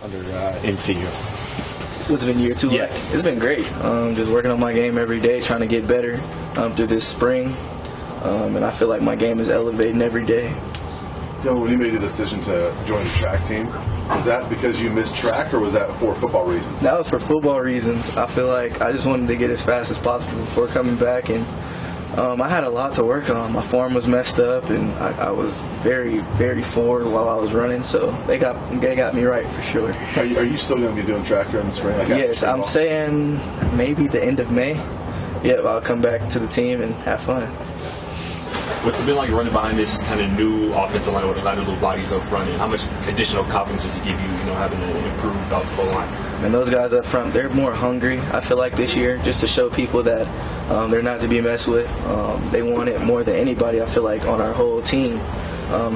under NCU? What's been year two? Yeah. Like? It's been great. Just working on my game every day, trying to get better through this spring. And I feel like my game is elevating every day. When you made the decision to join the track team, was that because you missed track or was that for football reasons? That was for football reasons. I feel like I just wanted to get as fast as possible before coming back. And I had a lot to work on. My form was messed up, and I was very, very forward while I was running. So they got me right for sure. Are you still going to be doing track during the spring? Yes, I'm saying maybe the end of May. Yeah, I'll come back to the team and have fun. What's it been like running behind this kind of new offensive line with a lot of little bodies up front, and how much additional confidence does it give you, having an improved offensive line? And those guys up front, they're more hungry, I feel like, this year, just to show people that they're not to be messed with. They want it more than anybody, I feel like, on our whole team.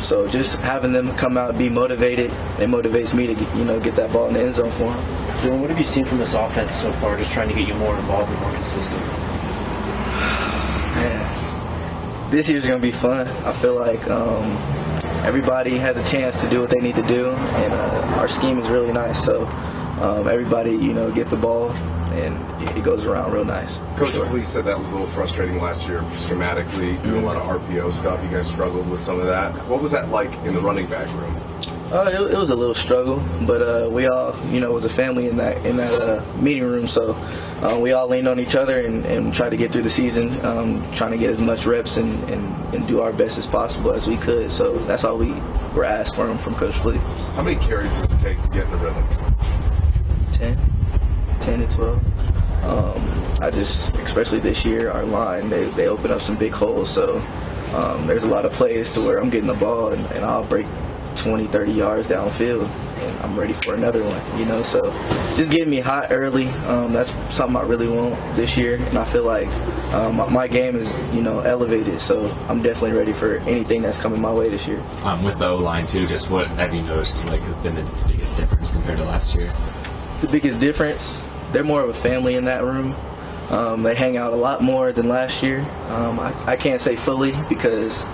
So just having them come out and be motivated, it motivates me to get that ball in the end zone for them. Dylan, what have you seen from this offense so far, just trying to get you more involved and more consistent? This year's going to be fun. I feel like everybody has a chance to do what they need to do, and our scheme is really nice. So everybody, get the ball, and it goes around real nice. Coach Fleece said that was a little frustrating last year schematically, doing a lot of RPO stuff. You guys struggled with some of that. What was that like in the running back room? It was a little struggle, but we all, was a family in that meeting room, so we all leaned on each other and tried to get through the season, trying to get as much reps and do our best as possible as we could. So that's all we were asked from Coach Fleece. How many carries does it take to get in the rhythm? 10 to 12. Especially this year, our line, they open up some big holes, so there's a lot of plays to where I'm getting the ball and I'll break 20, 30 yards downfield, and I'm ready for another one, so just getting me hot early, that's something I really want this year, and I feel like my game is, elevated, so I'm definitely ready for anything that's coming my way this year. With the O-line too, just what have you noticed has been the biggest difference compared to last year? The biggest difference, they're more of a family in that room. They hang out a lot more than last year. I can't say fully because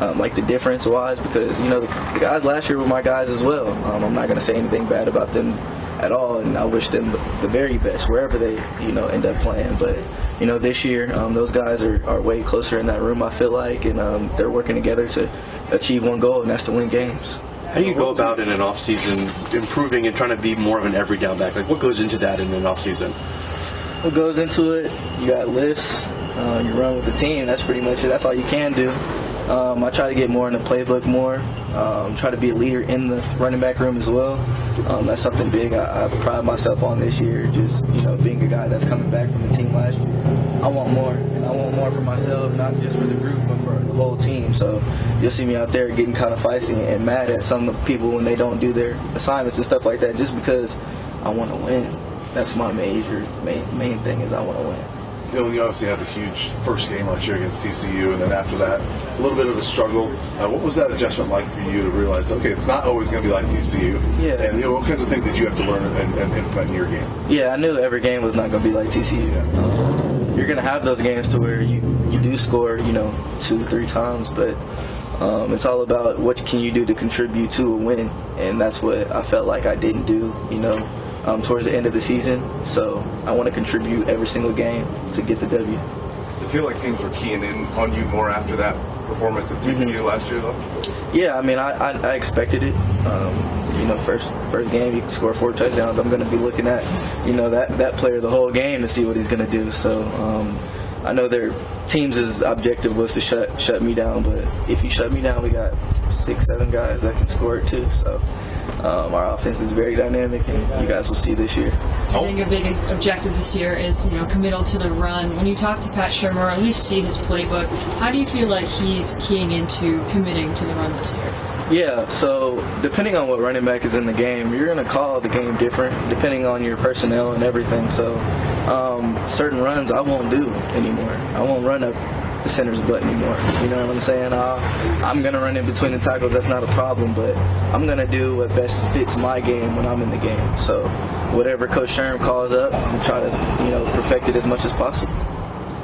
the difference wise, because the guys last year were my guys as well. I'm not going to say anything bad about them at all, and I wish them the very best wherever they end up playing. But this year those guys are way closer in that room, I feel like, and they're working together to achieve one goal, and that's to win games. How do you go about in an off season improving and trying to be more of an every down back? What goes into that in an off season? What goes into it? You got lifts. You run with the team. That's pretty much it. That's all you can do. I try to get more in the playbook more. Try to be a leader in the running back room as well. That's something big I pride myself on this year, just being a guy that's coming back from the team last year. I want more, and I want more for myself, not just for the group, but for the whole team. So you'll see me out there getting kind of feisty and mad at some people when they don't do their assignments and stuff like that, just because I want to win. That's my main thing, is I want to win. Dylan, you obviously had a huge first game last year against TCU, and then after that, a little bit of a struggle. What was that adjustment like for you to realize, okay, it's not always going to be like TCU? Yeah. And what kinds of things did you have to learn and implement in your game? Yeah, I knew every game was not going to be like TCU. You're going to have those games to where you do score, 2-3 times, but it's all about what can you do to contribute to a win, and that's what I felt like I didn't do, towards the end of the season. So I want to contribute every single game to get the W. Do you feel like teams were keying in on you more after that performance at TCU last year, though? Yeah, I mean, I expected it. First game, you can score 4 touchdowns. I'm going to be looking at, that player the whole game to see what he's going to do. So I know their team's objective was to shut me down, but if you shut me down, we got 6-7 guys that can score it too. So our offense is very dynamic, and you guys will see this year. I think a big objective this year is, committal to the run. When you talk to Pat Shurmur, or at least see his playbook, how do you feel like he's keying into committing to the run this year? Yeah, so depending on what running back is in the game, you're going to call the game different depending on your personnel and everything. So certain runs I won't do anymore. I won't run up the center's butt anymore. You know what I'm saying? I'm going to run in between the tackles. That's not a problem, but I'm going to do what best fits my game when I'm in the game. So whatever Coach Sherm calls up, I'm trying to, perfect it as much as possible.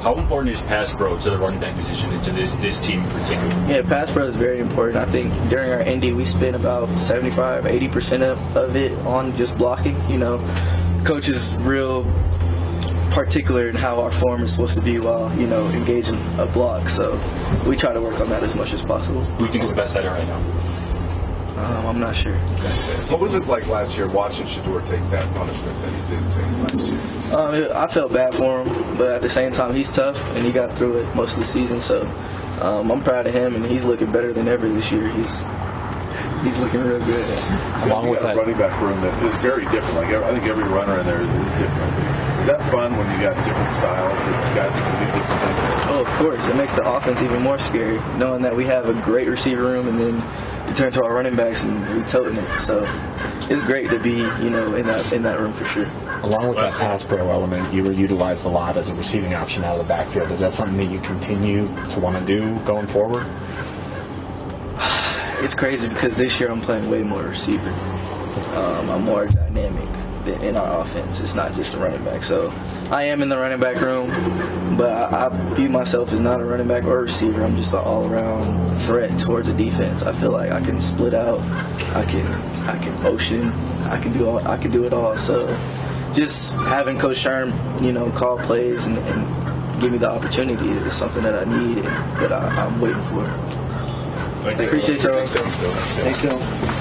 How important is pass pro to the running back position and to this team in particular? Yeah, pass pro is very important. I think during our ND we spent about 75-80% of it on just blocking. You know, coach is real particular in how our form is supposed to be while, you know, engaging a block. So we try to work on that as much as possible. Who do you think is the best at it right now? I'm not sure. What was it like last year watching Shedeur take that punishment that he did take last year? I felt bad for him, but at the same time, he's tough, and he got through it most of the season. So I'm proud of him, and he's looking better than ever this year. He's looking real good. Along with that running back room that is very different. Like I think every runner in there is different. Is that fun when you got different styles that guys that can do different things? Oh, of course. It makes the offense even more scary, knowing that we have a great receiver room, and then you turn to our running backs and we toting it. So it's great to be, you know, in that room for sure. Along with that pass pro element, you were utilized a lot as a receiving option out of the backfield. Is that something that you continue to want to do going forward? It's crazy because this year I'm playing way more receiver. I'm more dynamic in our offense. It's not just a running back. So I am in the running back room, but I view myself as not a running back or a receiver. I'm just an all-around threat towards the defense. I feel like I can split out. I can motion. I can do it all. So just having Coach Sherm, you know, call plays and give me the opportunity is something that I need and that I'm waiting for. Thank you. Appreciate y'all. Thanks, Dylan. Thanks, Dylan.